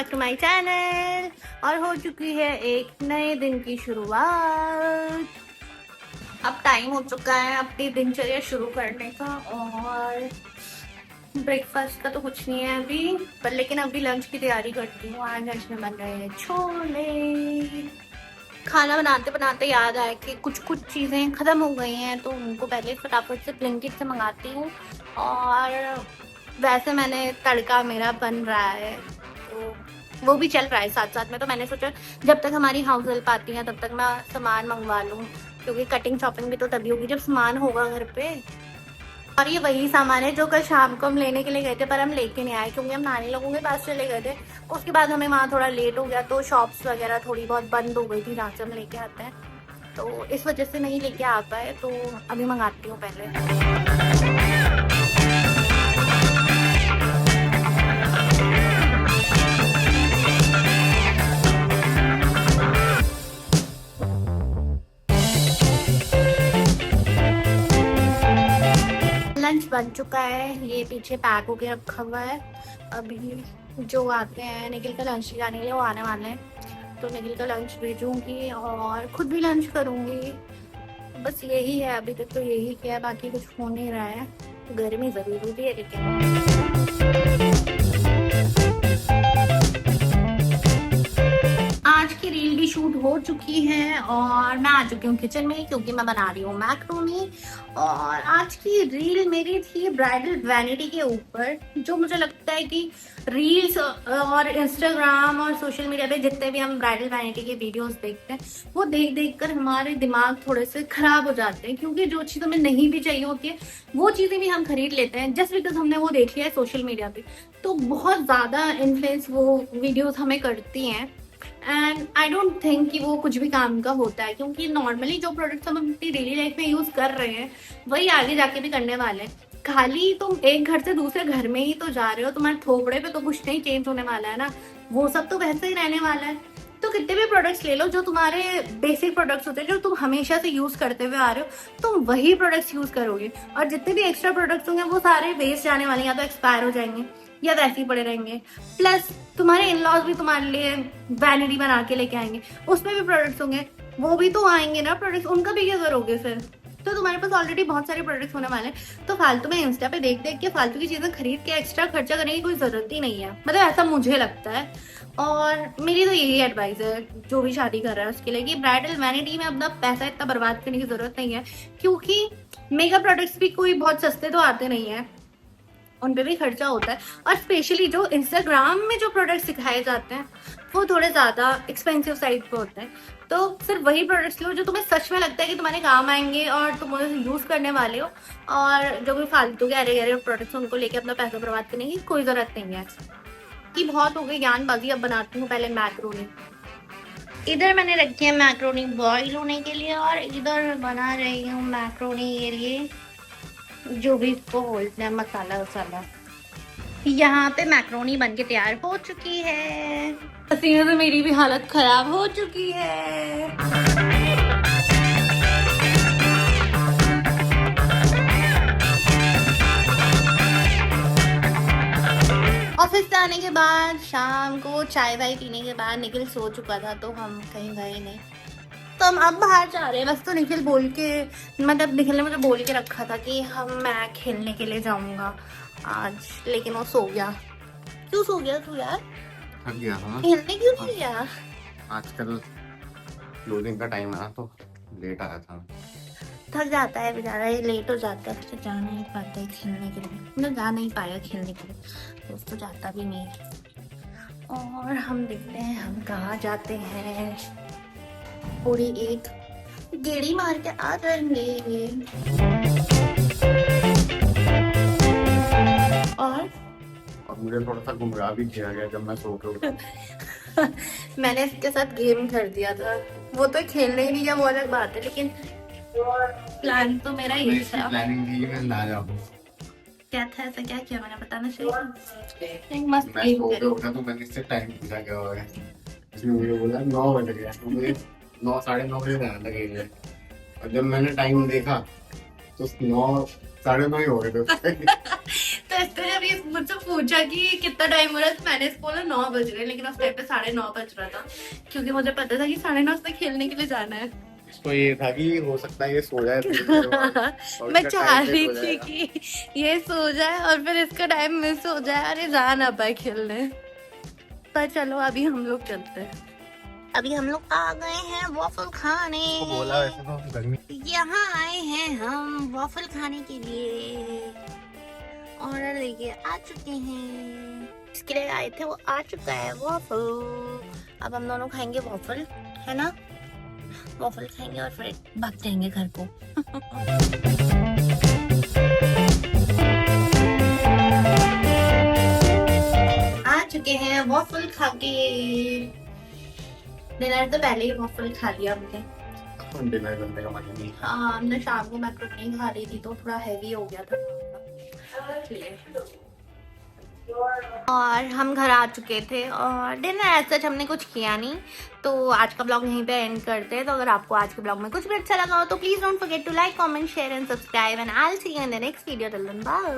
Back to my channel. और हो चुकी है एक नए दिन की शुरुआत। अब टाइम हो चुका है अपनी दिनचर्या शुरू करने का। और ब्रेकफास्ट का तो कुछ नहीं है अभी, पर लेकिन अभी लंच की तैयारी करती हूँ। आज लंच में बन रहे हैं छोले। खाना बनाते बनाते याद आया कि कुछ कुछ चीज़ें ख़त्म हो गई हैं, तो उनको पहले फटाफट से ब्लिंकिट से मंगाती हूँ। और वैसे मैंने तड़का मेरा बन रहा है, तो वो भी चल रहा है साथ साथ में। तो मैंने सोचा जब तक हमारी हाउस हेल्प आती है तब तक मैं सामान मंगवा लूँ, क्योंकि कटिंग शॉपिंग भी तो तभी होगी जब सामान होगा घर पे। और ये वही सामान है जो कल शाम को हम लेने के लिए गए थे, पर हम लेके नहीं आए क्योंकि हम नानी लोगों के पास चले गए थे। उसके बाद हमें वहाँ थोड़ा लेट हो गया, तो शॉप्स वगैरह थोड़ी बहुत बंद हो गई थी जहाँ से हम लेके आते हैं, तो इस वजह से नहीं लेके आ पाए। तो अभी मंगाती हूँ पहले। लंच बन चुका है, ये पीछे पैक होके रखा हुआ है। अभी जो आते हैं निखिल का लंच लाने के लिए, वो आने वाले हैं, तो निखिल का लंच भेजूंगी और खुद भी लंच करूंगी। बस यही है अभी तक, तो यही किया है, बाकी कुछ हो नहीं रहा है। गर्मी ज़रूर होती है लेकिन आज की रील भी शूट हो चुकी है और मैं आ चुकी हूँ किचन में, क्योंकि मैं बना रही हूँ मैक्रोनी। और आज की रील मेरी थी ब्राइडल वैनिटी के ऊपर, जो मुझे लगता है कि रील्स और इंस्टाग्राम और सोशल मीडिया पे जितने भी हम ब्राइडल वैनिटी के वीडियोस देखते हैं, वो देख देख कर हमारे दिमाग थोड़े से खराब हो जाते हैं, क्योंकि जो चीज़ हमें नहीं भी चाहिए होती है वो चीज़ें भी हम खरीद लेते हैं जस्ट बिकॉज हमने वो देख लिया है सोशल मीडिया पे। तो बहुत ज़्यादा इन्फ्लुएंस वो वीडियोस हमें करती हैं, एंड आई डोंट थिंक कि वो कुछ भी काम का होता है, क्योंकि नॉर्मली जो प्रोडक्ट्स हम अपनी डेली लाइफ में यूज कर रहे हैं वही आगे जाके भी करने वाले हैं। खाली तुम एक घर से दूसरे घर में ही तो जा रहे हो, तुम्हारे थोपड़े पे तो कुछ नहीं चेंज होने वाला है ना, वो सब तो वैसे ही रहने वाला है। तो कितने भी प्रोडक्ट्स ले लो जो तुम्हारे बेसिक प्रोडक्ट्स होते हैं, जो तुम हमेशा से यूज करते हुए आ रहे हो, तुम वही प्रोडक्ट्स यूज करोगे। और जितने भी एक्स्ट्रा प्रोडक्ट्स होंगे वो सारे वेस्ट जाने वाले, या तो एक्सपायर हो जाएंगे या वैसे ही पड़े रहेंगे। प्लस तुम्हारे इन लॉज भी तुम्हारे लिए वैनिटी बना के लेके आएंगे, उसमें भी प्रोडक्ट्स होंगे, वो भी तो आएंगे ना प्रोडक्ट्स, उनका भी क्या करोगे फिर। तो तुम्हारे पास ऑलरेडी बहुत सारे प्रोडक्ट्स होने वाले हैं, तो फालतू में इंस्टा पे देख देख के फालतू की चीजें खरीद के एक्स्ट्रा खर्चा करने की कोई जरूरत ही नहीं है, मतलब ऐसा मुझे लगता है। और मेरी तो यही एडवाइस है जो भी शादी कर रहा है उसके लिए, कि ब्राइडल वैनिटी में अपना पैसा इतना बर्बाद करने की जरूरत नहीं है, क्योंकि मेकअप प्रोडक्ट्स भी कोई बहुत सस्ते तो आते नहीं है, उन पे भी खर्चा होता है। और स्पेशली जो इंस्टाग्राम में जो प्रोडक्ट्स दिखाए जाते हैं वो थोड़े ज़्यादा एक्सपेंसिव साइड पे होते हैं। तो सिर्फ वही प्रोडक्ट्स लो जो तुम्हें सच में लगता है कि तुम्हारे काम आएंगे और तुम उन्हें यूज़ करने वाले हो। और जो भी फालतू के अरे गहरे प्रोडक्ट्स उनको लेके अपना पैसा बर्बाद करने की कोई ज़रूरत नहीं है। कि बहुत हो गई ज्ञानबाजी, अब बनाती हूँ पहले मैक्रोनी। इधर मैंने रखी है मैक्रोनी बॉईल होने के लिए, और इधर बना रही हूँ मैक्रोनी के लिए जो भी इसको बोलते हैं मसाला वसाला। यहाँ पे मैक्रोनी बनके तैयार हो चुकी है। पसीने से मेरी भी हालत खराब हो चुकी है। ऑफिस से आने के बाद शाम को चाय वाय पीने के बाद निखिल सो चुका था, तो हम कहीं गए नहीं, तो हम अब बाहर जा रहे हैं। बस तो निखिल बोल के, मतलब निखिल ने मुझे बोल के रखा था कि मैं खेलने के लिए जाऊंगा आज, लेकिन वो सो गया। क्यों सो गया तू यार? थक गया था ना, खेलने क्यों नहीं गया? आजकल क्लोजिंग का टाइम है ना, तो लेट आया था। थक जाता है बेचारा, ये लेट हो जाता है तो जा नहीं पाता है खेलने के लिए, मतलब जा नहीं पाया खेलने के लिए, दोस्त तो जाता भी नहीं। और हम देखते हैं हम कहाँ जाते हैं, पूरी एक गेड़ी मार के आ जाएंगे। और मुझे थोड़ा सा गुमराह भी किया गया जब मैं सो के उठा। मैंने इसके साथ गेम कर दिया था, वो तो खेलने ही नहीं गया, वो अलग बात है, लेकिन प्लान तो मेरा ही था। प्लानिंग थी मैं ना जाऊं। क्या था, ऐसा क्या किया मैंने, बताना चाहिए। एक मस्त मैं गेम सो के करो। उठा तो मैंने इससे टाइम पूछा क्या हो गया, इसने मुझे बोला 9 बज गया, तो मुझे 9 साढ़े 9 बजे जाना लगेगा। और जब मैंने टाइम देखा तो 9 साढ़े 9 ही हो गए थे। तो ऐसे जब ये मुझसे पूछा कि कितना टाइम हो रहा है तो मैंने इसको बोला 9 बज रहे हैं, लेकिन उस टाइम पे 9:30 बज रहा था, क्योंकि मुझे पता था कि 9:30 तक खेलने के लिए जाना है। इसको ये था कि हो सकता है ये सो जाए थोड़ी देर बाद, और मैं इसका चाह time रही miss हो थी जाएगा। कि ये सो जाए और फिर इसका टाइम मिस हो जाए, अरे जा ना पाए खेलने। पर चलो अभी हम लोग चलते हैं। अभी हम लोग आ गए हैं वॉफल खाने। इसको बोला वैसे तो गर्मी यहाँ आए हैं हम वॉफल खाने के लिए, ऑर्डर लेके आ चुके हैं। इसके लिए आए थे, वो आ चुका है वॉफल। अब हम दोनों खाएंगे वॉफल, है ना? वॉफल खाएंगे और फिर भाग जाएंगे घर को। आ चुके हैं वॉफल खा के। डिनर तो पहले ही वॉफल खा लिया हमने। डिनर करने का मन ही नहीं। हाँ, हमने शाम को मैक्रोनी खा ली थी तो थोड़ा हैवी हो गया था इसलिए। और हम घर आ चुके थे और डिनर ऐसा हमने कुछ किया नहीं, तो आज का ब्लॉग यहीं पे एंड करते हैं। तो अगर आपको आज के ब्लॉग में कुछ भी अच्छा लगा हो तो please don't forget to like, comment, share and subscribe, and I will see you in the next video. Till then bye.